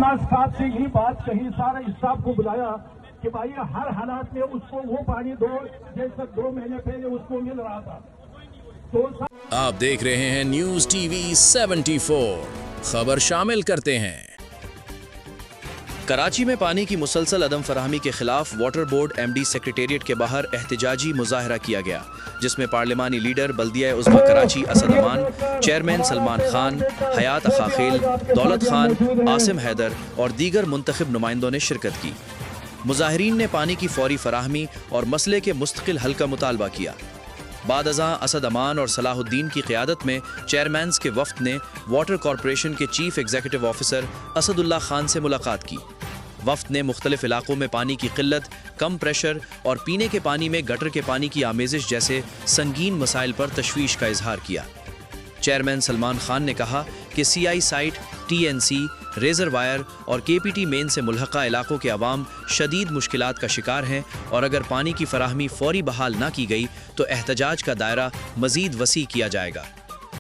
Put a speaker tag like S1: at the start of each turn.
S1: शहनाज साहब से यही बात कही, सारा स्टाफ को बुलाया कि भाई हर हालात में उसको वो पानी दो जैसे 2 महीने पहले उसको मिल रहा था। तो
S2: आप देख रहे हैं न्यूज टीवी 74, खबर शामिल करते हैं। कराची में पानी की मुसलसल अदम फराहमी के खिलाफ वाटर बोर्ड एमडी सेक्रेटेरिएट के बाहर एहतजाजी मुजाहरा किया गया, जिसमें पार्लिमानी लीडर बल्दिया उज़्मा कराची असद अमान, चेयरमैन सलमान खान, हयात अखाखिल, दौलत खान, आसिम हैदर और दीगर मुंतखब नुमाइंदों ने शिरकत की। मुजाहिरीन ने पानी की फौरी फराहमी और मसले के मुस्तकिल हल का मुतालबा किया। बाद अज़ां असद अमान और सलाहुद्दीन की क़ियादत में चेयरमैन्स के वफ़द ने वाटर कॉरपोरेशन के chief executive officer Asadullah Khan से मुलाकात की। वफ़द ने मुख्तलिफ इलाकों में पानी की किल्लत, कम प्रेशर और पीने के पानी में गटर के पानी की आमेज़िश जैसे संगीन मसाइल पर तशवीश का इजहार किया। चेयरमैन सलमान खान ने कहा कि CI site, TNC, razor wire और केपीटी मेन से मुल्हका इलाकों के अवाम शदीद मुश्किलात का शिकार हैं और अगर पानी की फराहमी फौरी बहाल ना की गई तो एहतजाज का दायरा मज़ीद वसी किया जाएगा।